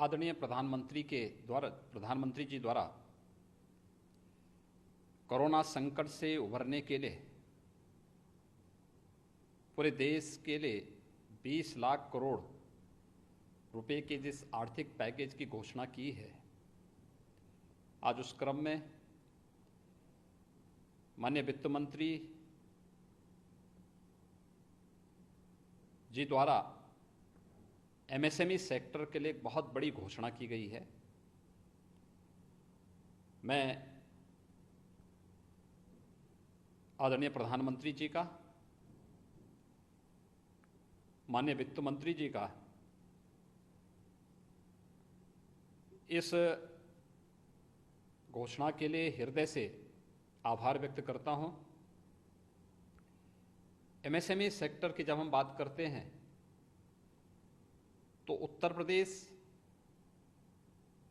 आदरणीय प्रधानमंत्री जी द्वारा कोरोना संकट से उभरने के लिए पूरे देश के लिए 20 लाख करोड़ रुपए के जिस आर्थिक पैकेज की घोषणा की है, आज उस क्रम में माननीय वित्त मंत्री जी द्वारा एमएसएमई सेक्टर के लिए एक बहुत बड़ी घोषणा की गई है। मैं आदरणीय प्रधानमंत्री जी का, माननीय वित्त मंत्री जी का इस घोषणा के लिए हृदय से आभार व्यक्त करता हूं। एमएसएमई सेक्टर की जब हम बात करते हैं तो उत्तर प्रदेश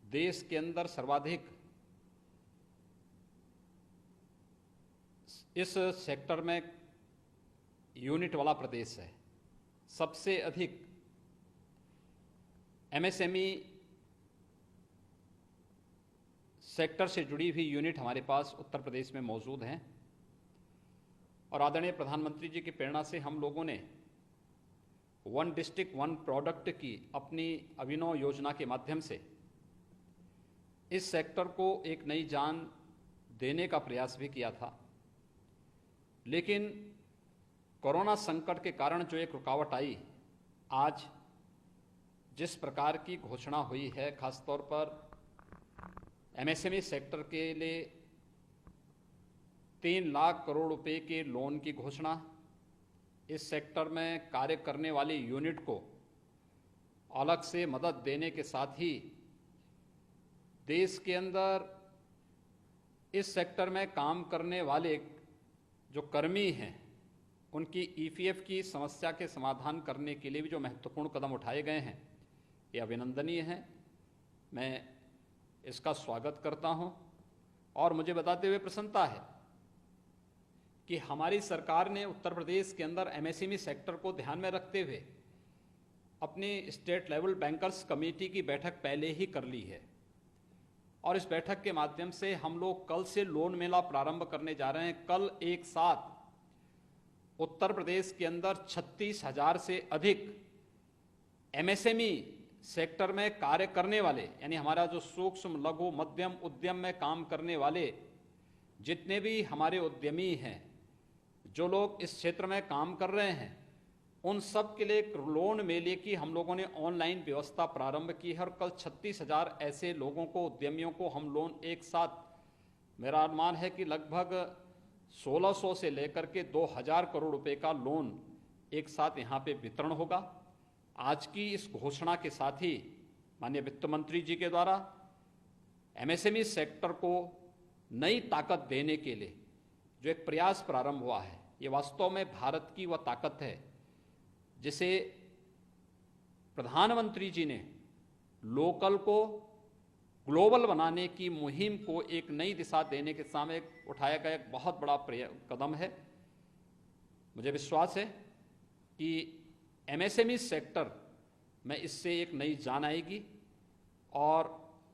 देश के अंदर सर्वाधिक इस सेक्टर में यूनिट वाला प्रदेश है। सबसे अधिक एमएसएमई सेक्टर से जुड़ी हुई यूनिट हमारे पास उत्तर प्रदेश में मौजूद हैं और आदरणीय प्रधानमंत्री जी की प्रेरणा से हम लोगों ने वन डिस्ट्रिक्ट वन प्रोडक्ट की अपनी अभिनव योजना के माध्यम से इस सेक्टर को एक नई जान देने का प्रयास भी किया था। लेकिन कोरोना संकट के कारण जो एक रुकावट आई, आज जिस प्रकार की घोषणा हुई है, खासतौर पर एमएसएमई सेक्टर के लिए 3 लाख करोड़ रुपए के लोन की घोषणा, इस सेक्टर में कार्य करने वाली यूनिट को अलग से मदद देने के साथ ही देश के अंदर इस सेक्टर में काम करने वाले जो कर्मी हैं उनकी ईपीएफ की समस्या के समाधान करने के लिए भी जो महत्वपूर्ण कदम उठाए गए हैं, ये अभिनंदनीय हैं। मैं इसका स्वागत करता हूं और मुझे बताते हुए प्रसन्नता है कि हमारी सरकार ने उत्तर प्रदेश के अंदर एमएसएमई सेक्टर को ध्यान में रखते हुए अपनी स्टेट लेवल बैंकर्स कमेटी की बैठक पहले ही कर ली है और इस बैठक के माध्यम से हम लोग कल से लोन मेला प्रारंभ करने जा रहे हैं। कल एक साथ उत्तर प्रदेश के अंदर 36,000 से अधिक एमएसएमई सेक्टर में कार्य करने वाले, यानी हमारा जो सूक्ष्म लघु मध्यम उद्यम में काम करने वाले जितने भी हमारे उद्यमी हैं, जो लोग इस क्षेत्र में काम कर रहे हैं, उन सब के लिए लोन मेले की हम लोगों ने ऑनलाइन व्यवस्था प्रारंभ की है और कल 36,000 ऐसे लोगों को, उद्यमियों को हम लोन एक साथ, मेरा अनुमान है कि लगभग 1600 से लेकर के 2000 करोड़ रुपए का लोन एक साथ यहाँ पे वितरण होगा। आज की इस घोषणा के साथ ही माननीय वित्त मंत्री जी के द्वारा एमएसएमई सेक्टर को नई ताकत देने के लिए जो एक प्रयास प्रारंभ हुआ है, ये वास्तव में भारत की वह ताकत है जिसे प्रधानमंत्री जी ने लोकल को ग्लोबल बनाने की मुहिम को एक नई दिशा देने के सामने उठाया गया एक बहुत बड़ा कदम है। मुझे विश्वास है कि एमएसएमई सेक्टर में इससे एक नई जान आएगी और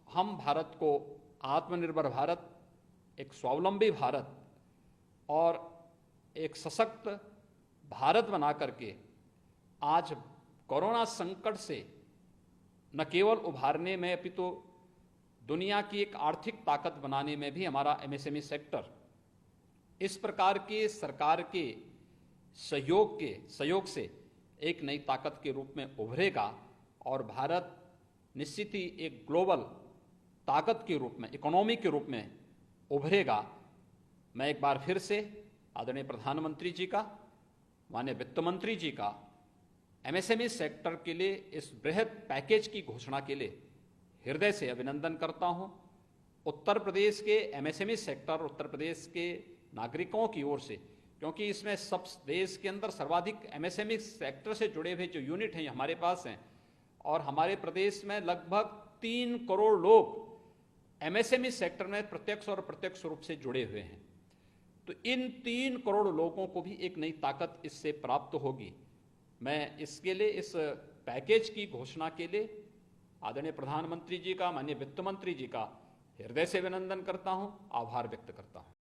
हम भारत को आत्मनिर्भर भारत, एक स्वावलंबी भारत और एक सशक्त भारत बना करके आज कोरोना संकट से न केवल उभारने में अपितु दुनिया की एक आर्थिक ताकत बनाने में भी हमारा एमएसएमई सेक्टर इस प्रकार के सरकार के सहयोग से एक नई ताकत के रूप में उभरेगा और भारत निश्चित ही एक ग्लोबल ताकत के रूप में, इकोनॉमी के रूप में उभरेगा। मैं एक बार फिर से आदरणीय प्रधानमंत्री जी का, माननीय वित्त मंत्री जी का एमएसएमई सेक्टर के लिए इस बृहद पैकेज की घोषणा के लिए हृदय से अभिनंदन करता हूं। उत्तर प्रदेश के एमएसएमई सेक्टर, उत्तर प्रदेश के नागरिकों की ओर से, क्योंकि इसमें सब देश के अंदर सर्वाधिक एमएसएमई सेक्टर से जुड़े हुए जो यूनिट हैं हमारे पास हैं और हमारे प्रदेश में लगभग 3 करोड़ लोग एमएसएमई सेक्टर में प्रत्यक्ष और अप्रत्यक्ष रूप से जुड़े हुए हैं। तो इन 3 करोड़ लोगों को भी एक नई ताकत इससे प्राप्त होगी। मैं इसके लिए, इस पैकेज की घोषणा के लिए आदरणीय प्रधानमंत्री जी का, माननीय वित्त मंत्री जी का हृदय से अभिनंदन करता हूं, आभार व्यक्त करता हूं।